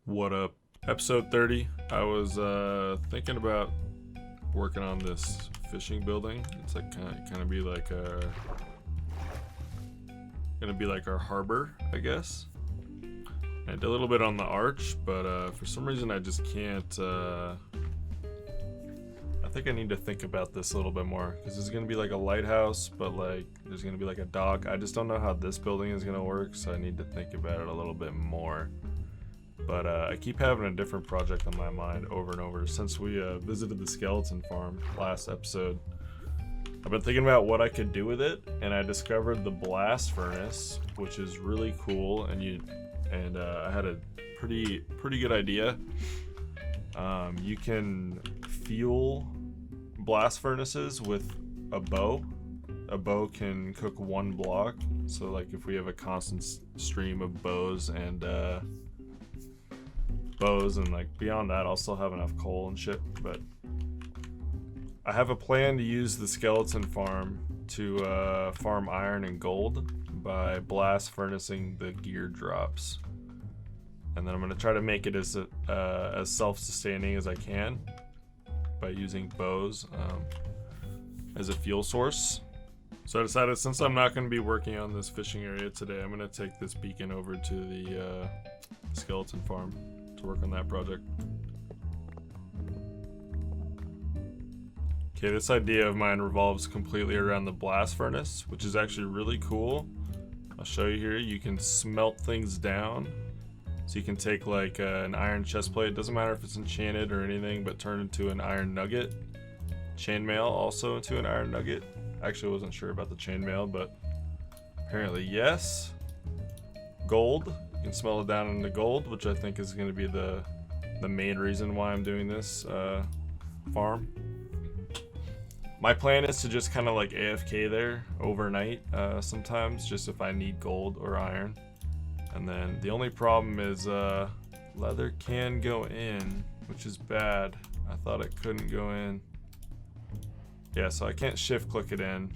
What up? Episode 30. I was thinking about working on this fishing building. It's like kind of be like gonna be like our harbor, I guess. I did a little bit on the arch, but for some reason I just can't. I think I need to think about this a little bit more because it's gonna be like a lighthouse, but like there's gonna be like a dock. I just don't know how this building is gonna work, so I need to think about it a little bit more. But I keep having a different project on my mind over and over since we visited the skeleton farm last episode. I've been thinking about what I could do with it, and I discovered the blast furnace, which is really cool. And I had a pretty good idea. You can fuel blast furnaces with a bow. A bow can cook one block, so like if we have a constant stream of bows and like beyond that I'll still have enough coal and shit. But I have a plan to use the skeleton farm to farm iron and gold by blast furnacing the gear drops, and then I'm going to try to make it as self-sustaining as I can by using bows as a fuel source. So I decided, since I'm not going to be working on this fishing area today, I'm going to take this beacon over to the skeleton farm to work on that project. Okay, this idea of mine revolves completely around the blast furnace, which is actually really cool. I'll show you here. You can smelt things down. So you can take like an iron chest plate, doesn't matter if it's enchanted or anything, but turn into an iron nugget. Chainmail also into an iron nugget. Actually, I wasn't sure about the chainmail, but apparently yes. Gold. You can smelt it down into gold, which I think is going to be the main reason why I'm doing this farm. My plan is to just kind of like AFK there overnight sometimes, just if I need gold or iron. And then the only problem is leather can go in, which is bad. I thought it couldn't go in. Yeah, so I can't shift click it in.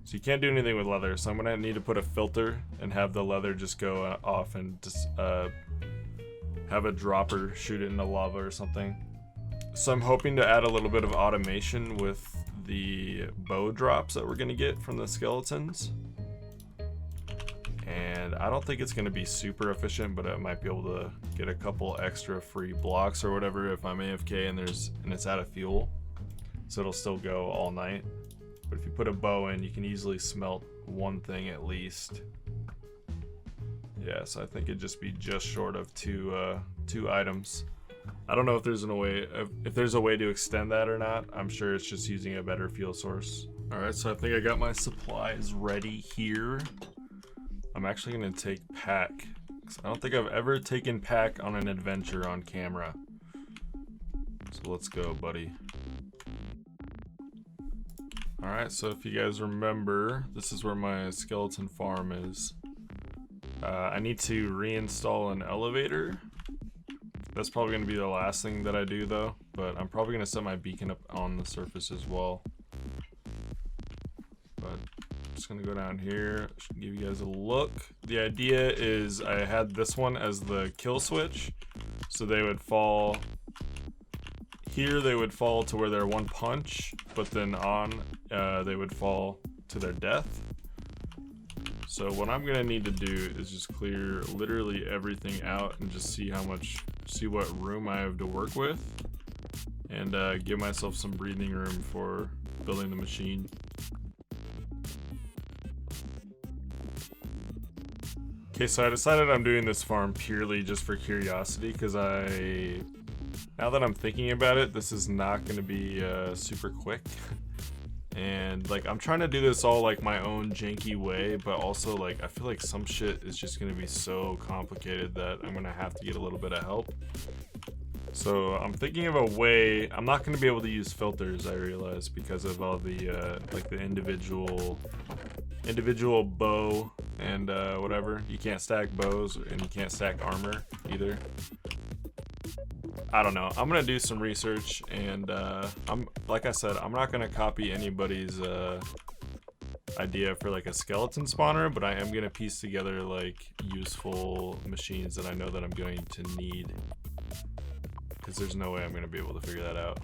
So you can't do anything with leather, so I'm gonna need to put a filter and have the leather just go off and just have a dropper shoot it into lava or something. So I'm hoping to add a little bit of automation with the bow drops that we're gonna get from the skeletons. And I don't think it's gonna be super efficient, but I might be able to get a couple extra free blocks or whatever if I'm AFK and it's out of fuel. So it'll still go all night. But if you put a bow in, you can easily smelt one thing at least. Yeah, so I think it'd just be just short of two items. I don't know if there's a way to extend that or not. I'm sure it's just using a better fuel source. All right, so I think I got my supplies ready here. I'm actually gonna take pack. I don't think I've ever taken pack on an adventure on camera. So let's go, buddy. Alright, so if you guys remember, this is where my skeleton farm is. I need to reinstall an elevator. That's probably going to be the last thing that I do though, but I'm probably going to set my beacon up on the surface as well. But I'm just going to go down here, give you guys a look. The idea is I had this one as the kill switch, so they would fall here, they would fall to where they're one punch, but then they would fall to their death. So what I'm gonna need to do is just clear literally everything out and just see what room I have to work with, and give myself some breathing room for building the machine. Okay, so I decided I'm doing this farm purely just for curiosity, because now that I'm thinking about it, this is not going to be super quick. And like I'm trying to do this all like my own janky way, but also like I feel like some shit is just going to be so complicated that I'm going to have to get a little bit of help. So I'm thinking of a way. I'm not going to be able to use filters, I realize, because of all the like the individual bow and whatever. You can't stack bows and you can't stack armor either. I don't know. I'm gonna do some research, and like I said, I'm not gonna copy anybody's idea for like a skeleton spawner, but I am gonna piece together like useful machines that I know that I'm going to need, because there's no way I'm gonna be able to figure that out.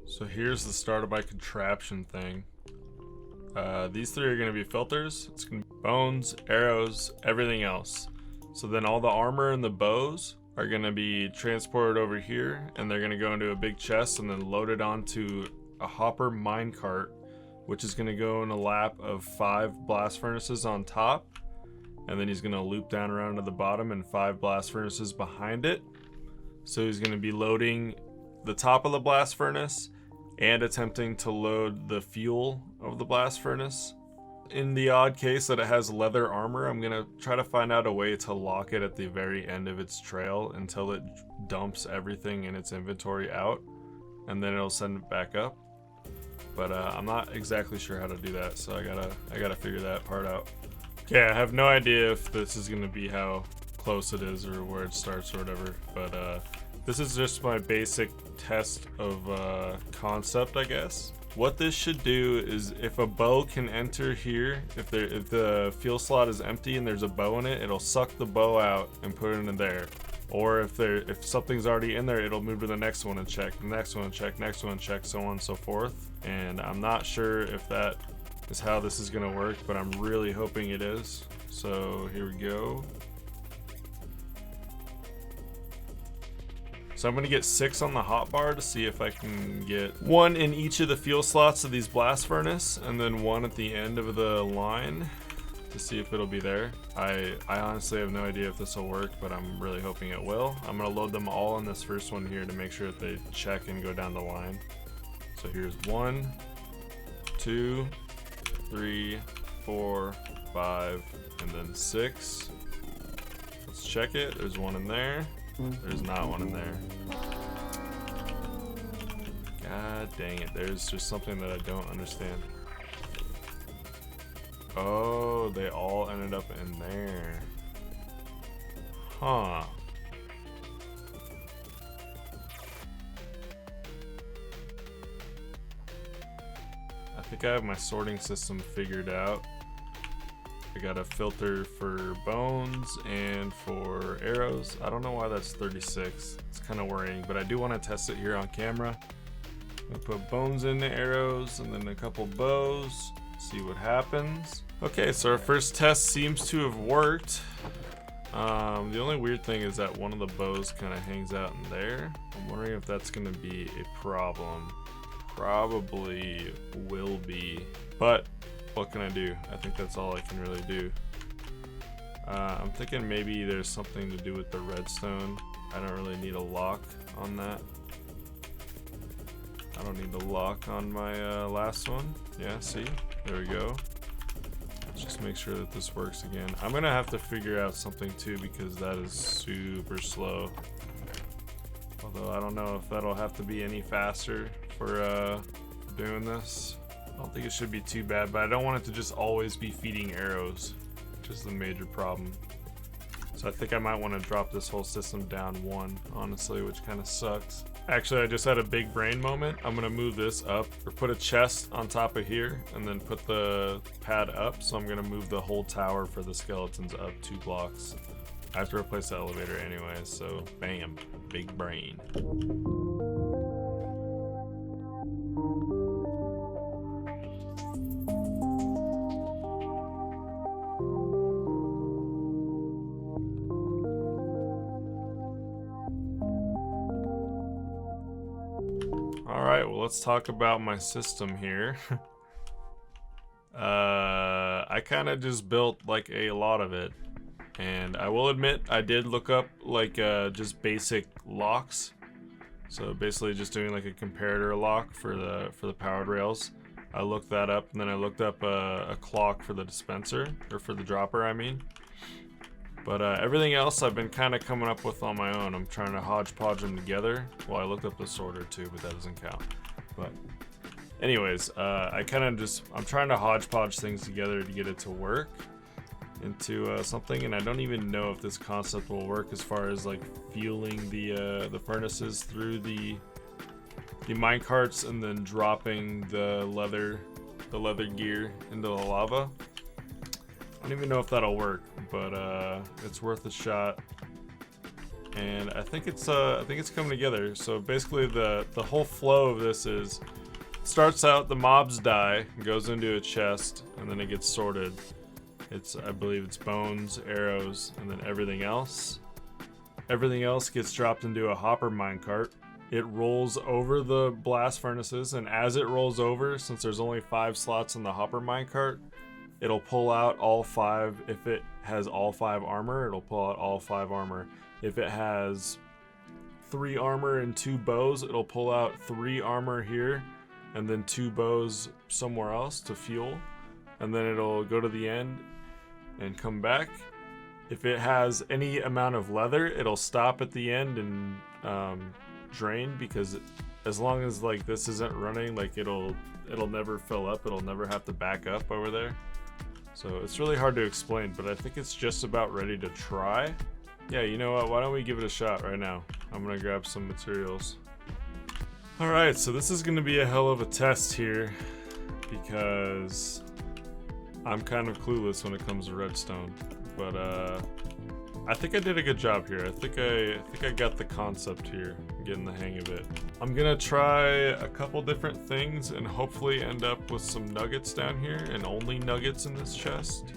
So here's the start of my contraption thing. These three are going to be filters. It's going to be bones, arrows, everything else. So then all the armor and the bows are going to be transported over here, and they're going to go into a big chest and then loaded onto a hopper minecart, which is going to go in a lap of 5 blast furnaces on top, and then he's going to loop down around to the bottom and 5 blast furnaces behind it. So he's going to be loading the top of the blast furnace and attempting to load the fuel of the blast furnace. In the odd case that it has leather armor, I'm gonna try to find out a way to lock it at the very end of its trail until it dumps everything in its inventory out, and then it'll send it back up. But I'm not exactly sure how to do that, so I gotta figure that part out. Okay, I have no idea if this is gonna be how close it is or where it starts or whatever, but this is just my basic test of concept, I guess. What this should do is, if a bow can enter here, if the fuel slot is empty and there's a bow in it, it'll suck the bow out and put it in there. Or if something's already in there, it'll move to the next one and check, the next one and check, next one and check, so on and so forth. And I'm not sure if that is how this is gonna work, but I'm really hoping it is. So here we go. So I'm gonna get 6 on the hotbar to see if I can get 1 in each of the fuel slots of these blast furnace, and then 1 at the end of the line to see if it'll be there. I honestly have no idea if this will work, but I'm really hoping it will. I'm gonna load them all on this first one here to make sure that they check and go down the line. So here's 1, 2, 3, 4, 5, and then 6. Let's check it. There's 1 in there. There's not 1 in there. God dang it. There's just something that I don't understand. Oh, they all ended up in there. Huh. I think I have my sorting system figured out. I got a filter for bones and for arrows. I don't know why that's 36. It's kind of worrying, but I do want to test it here on camera. I'm gonna put bones in the arrows and then a couple bows, see what happens. Okay, so our first test seems to have worked. The only weird thing is that one of the bows kind of hangs out in there. I'm wondering if that's gonna be a problem. Probably will be, but what can I do? I think that's all I can really do. I'm thinking maybe there's something to do with the redstone. I don't really need a lock on that. I don't need the lock on my last one. Yeah, see? There we go. Let's just make sure that this works again. I'm gonna have to figure out something too, because that is super slow. Although I don't know if that'll have to be any faster for doing this. I don't think it should be too bad, but I don't want it to just always be feeding arrows, which is the major problem. So I think I might want to drop this whole system down 1, honestly, which kind of sucks. Actually, I just had a big brain moment. I'm gonna move this up, or put a chest on top of here, and then put the pad up. So I'm gonna move the whole tower for the skeletons up 2 blocks. I have to replace the elevator anyway, so bam, big brain. Alright, well, let's talk about my system here. I kind of just built like a lot of it, And I will admit, I did look up like just basic locks. So basically just doing like a comparator lock for the powered rails. I looked that up, and then I looked up a clock for the dispenser, or for the dropper, I mean. But everything else I've been kind of coming up with on my own. I'm trying to hodgepodge them together. Well, I looked up the sorter too, but that doesn't count. But anyways, I'm trying to hodgepodge things together to get it to work into something, and I don't even know if this concept will work as far as like fueling the furnaces through the mine carts and then dropping the leather gear into the lava. I don't even know if that'll work, but it's worth a shot. And I think it's coming together. So basically the whole flow of this is, starts out, the mobs die, goes into a chest, and then it gets sorted. I believe it's bones, arrows, and then everything else. Everything else gets dropped into a hopper minecart. It rolls over the blast furnaces, and as it rolls over, since there's only 5 slots in the hopper minecart, it'll pull out all 5. If it has all 5 armor, it'll pull out all 5 armor. If it has 3 armor and 2 bows, it'll pull out 3 armor here, and then 2 bows somewhere else to fuel. And then it'll go to the end and come back. If it has any amount of leather, it'll stop at the end and drain, because as long as like this isn't running, like it'll never fill up. It'll never have to back up over there. So it's really hard to explain, but I think it's just about ready to try. Yeah, you know what? Why don't we give it a shot right now? I'm gonna grab some materials. All right, so this is gonna be a hell of a test here, because I'm kind of clueless when it comes to redstone, but I think I did a good job here. I think I got the concept here, getting the hang of it. I'm gonna try a couple different things and hopefully end up with some nuggets down here, and only nuggets in this chest.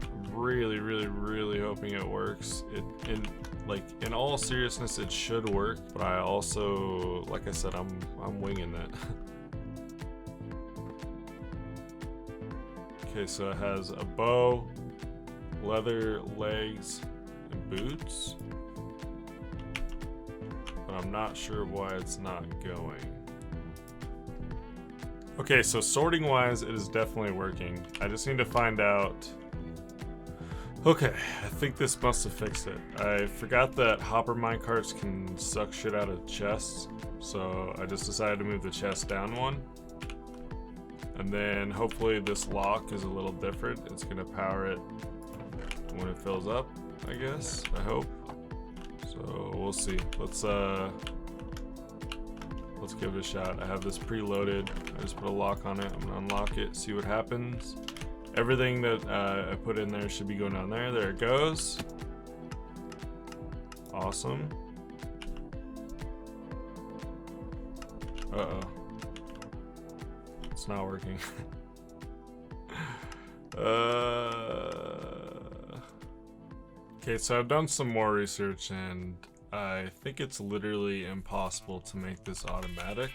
I'm really hoping it works. In all seriousness, it should work, but I also, like I said, I'm winging it. Okay, so it has a bow, leather, legs, and boots. But I'm not sure why it's not going. Okay, so sorting wise, it is definitely working. I just need to find out. Okay, I think this must have fixed it. I forgot that hopper minecarts can suck shit out of chests, so I just decided to move the chest down one. And then hopefully this lock is a little different. It's gonna power it when it fills up, I guess, I hope. So we'll see. Let's give it a shot. I have this preloaded. I just put a lock on it. I'm gonna unlock it, see what happens. Everything that I put in there should be going down there. There it goes. Awesome. Uh-oh. It's not working. Okay, so I've done some more research, and I think it's literally impossible to make this automatic,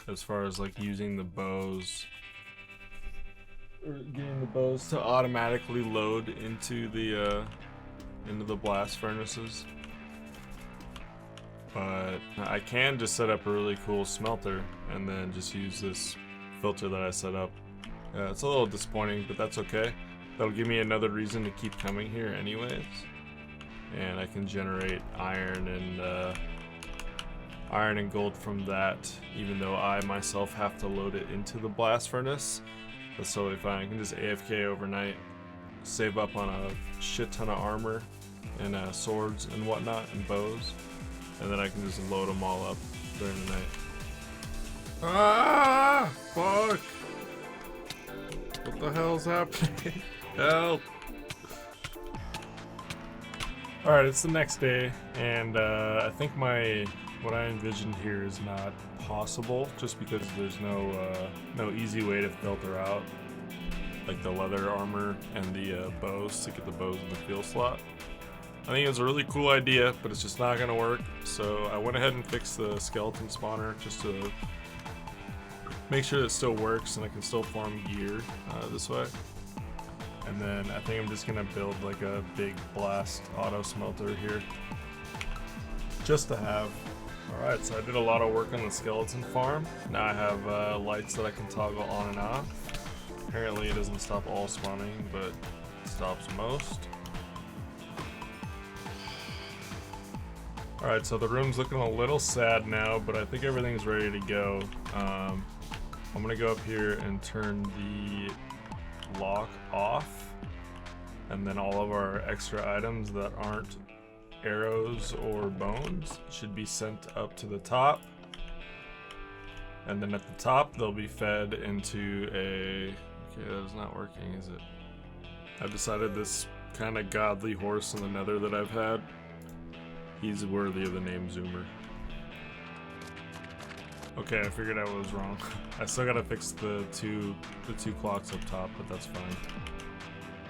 as far as like using the bows, or getting the bows to automatically load into the blast furnaces. But I can just set up a really cool smelter and then just use this filter that I set up. It's a little disappointing, but that's okay. That'll give me another reason to keep coming here anyways. And I can generate iron and gold from that, even though I myself have to load it into the blast furnace. That's totally fine. I can just AFK overnight, save up on a shit ton of armor and swords and whatnot and bows, and then I can just load them all up during the night. Ah! Fuck! What the hell's happening? Help! Alright, it's the next day, and I think what I envisioned here is not possible, just because there's no easy way to filter out like the leather armor and the bows, to get the bows in the fuel slot. I think it's a really cool idea, but it's just not gonna work. So I went ahead and fixed the skeleton spawner just to make sure it still works and I can still farm gear this way. And then I think I'm just gonna build like a big blast auto smelter here, just to have. Alright, so I did a lot of work on the skeleton farm. Now I have lights that I can toggle on and off. Apparently it doesn't stop all spawning, but it stops most. Alright, so the room's looking a little sad now, but I think everything's ready to go. I'm gonna go up here and turn the lock off, and then all of our extra items that aren't arrows or bones should be sent up to the top, and then at the top they'll be fed into a... Okay, that is not working, is it? I've decided this kind of godly horse in the nether that I've had, he's worthy of the name Zoomer. Okay, I figured out what was wrong. I still gotta fix the two clocks up top, but that's fine.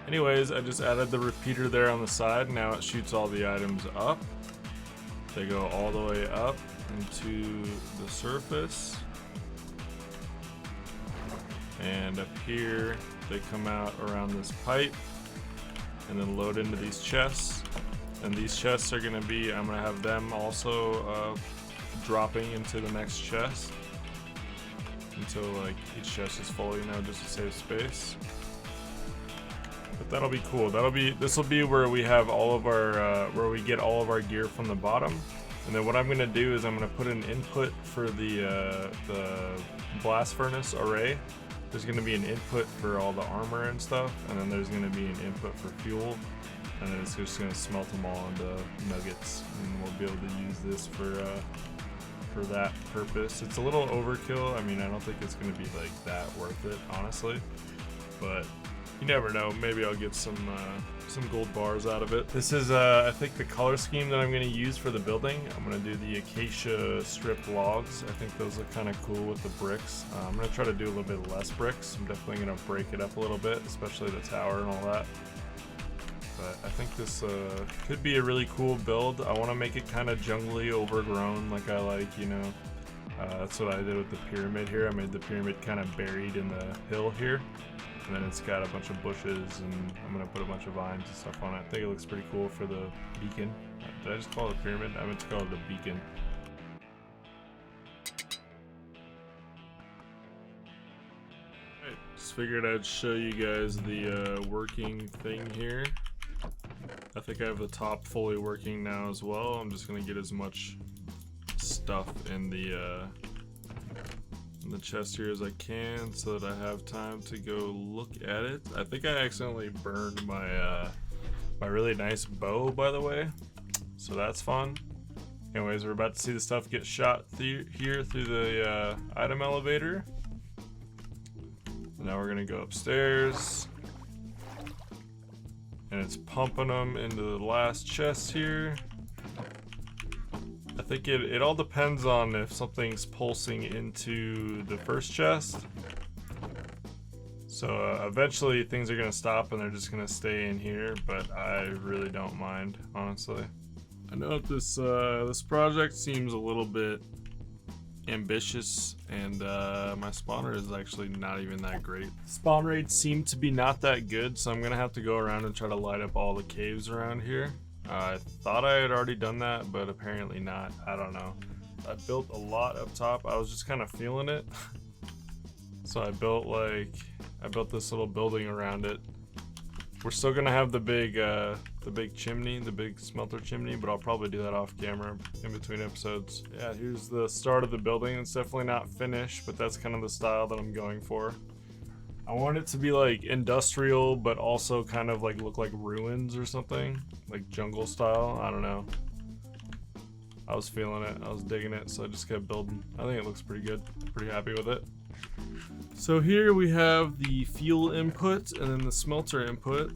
Anyways, I just added the repeater there on the side. Now it shoots all the items up. They go all the way up into the surface. And up here, they come out around this pipe and then load into these chests. And these chests are gonna be, I'm gonna have them also dropping into the next chest until like each chest is full, you know, just to save space. But that'll be cool. This will be where we have all of our where we get all of our gear from the bottom. And then what I'm gonna do is I'm gonna put an input for the blast furnace array. There's gonna be an input for all the armor and stuff, and then there's gonna be an input for fuel, and then it's just gonna smelt them all into nuggets, and we'll be able to use this for that purpose. It's a little overkill. I mean, I don't think it's gonna be like that worth it, honestly, but you never know. Maybe I'll get some gold bars out of it. This is I think the color scheme that I'm going to use for the building. I'm going to do the acacia stripped logs. I think those look kind of cool with the bricks. I'm going to try to do a little bit less bricks. I'm definitely going to break it up a little bit, especially the tower and all that. But I think this could be a really cool build. I want to make it kind of jungly, overgrown, like I like, you know. That's what I did with the pyramid here. I made the pyramid kind of buried in the hill here. And then it's got a bunch of bushes, and I'm gonna put a bunch of vines and stuff on it. I think it looks pretty cool for the beacon. Did I just call it a pyramid? I meant to call it a beacon. Alright, just figured I'd show you guys the working thing here. I think I have the top fully working now as well. I'm just gonna get as much stuff in the chest here as I can so that I have time to go look at it. I think I accidentally burned my my really nice bow, by the way, so that's fun. Anyways, we're about to see the stuff get shot here through the item elevator. Now we're gonna go upstairs, and it's pumping them into the last chest here. I think it all depends on if something's pulsing into the first chest. So eventually things are gonna stop and they're just gonna stay in here, but I really don't mind, honestly. I know this this project seems a little bit ambitious, and my spawner is actually not even that great. Spawn rates seem to be not that good, so I'm gonna have to go around and try to light up all the caves around here. I thought I had already done that, but apparently not. I don't know. I built a lot up top. I was just kind of feeling it. So I built this little building around it. We're still gonna have the big chimney, the big smelter chimney, but I'll probably do that off camera in between episodes. Yeah, here's the start of the building. It's definitely not finished, but that's kind of the style that I'm going for. I want it to be like industrial, but also kind of like look like ruins or something, like jungle style. I don't know. I was feeling it. I was digging it, so I just kept building. I think it looks pretty good. Pretty happy with it. So here we have the fuel input and then the smelter input,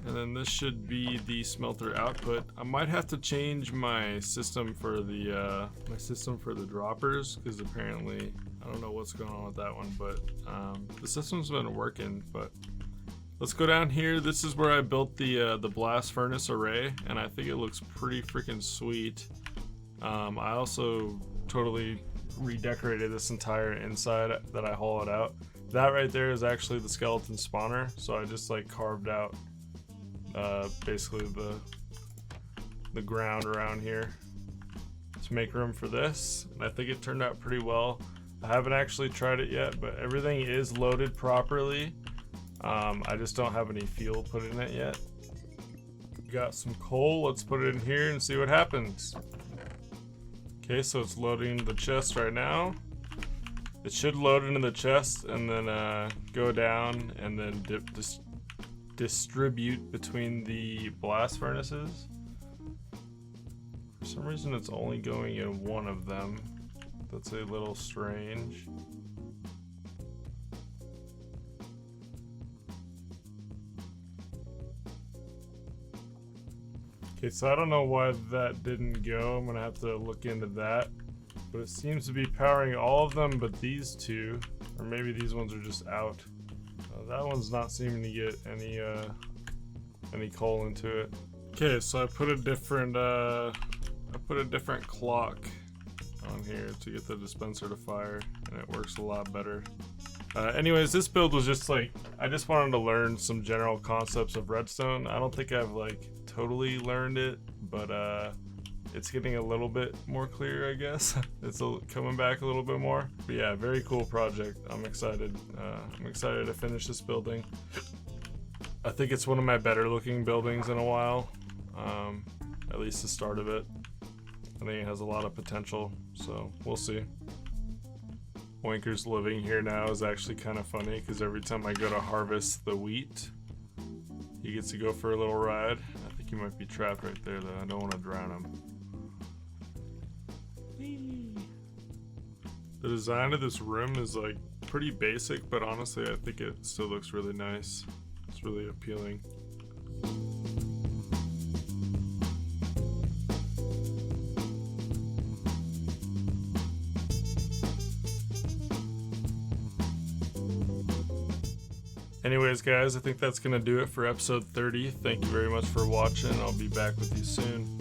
and then this should be the smelter output. I might have to change my system for the droppers, because apparently I don't know what's going on with that one, but the system's been working. But let's go down here. This is where I built the blast furnace array, and I think it looks pretty freaking sweet. I also totally redecorated this entire inside that I hollowed out. That right there is actually the skeleton spawner. So I just like carved out basically the ground around here to make room for this. And I think it turned out pretty well. I haven't actually tried it yet, but everything is loaded properly. I just don't have any fuel put in it yet. Got some coal, let's put it in here and see what happens. Okay, so it's loading the chest right now. It should load into the chest and then go down and then distribute between the blast furnaces. For some reason it's only going in one of them. That's a little strange. Okay, so I don't know why that didn't go. I'm gonna have to look into that. But it seems to be powering all of them but these two. Or maybe these ones are just out. That one's not seeming to get any coal into it. Okay, so I put a different clock on here to get the dispenser to fire, and it works a lot better. Anyways, this build was just like, I just wanted to learn some general concepts of redstone. I don't think I've like totally learned it, but it's getting a little bit more clear, I guess. It's coming back a little bit more. But yeah, very cool project. I'm excited. I'm excited to finish this building. I think it's one of my better looking buildings in a while. At least the start of it. I think it has a lot of potential, so we'll see. Oinker's living here now is actually kind of funny because every time I go to harvest the wheat, he gets to go for a little ride. I think he might be trapped right there though. I don't want to drown him. The design of this room is like pretty basic, but honestly I think it still looks really nice. It's really appealing. Anyways guys, I think that's gonna do it for episode 30. Thank you very much for watching. I'll be back with you soon.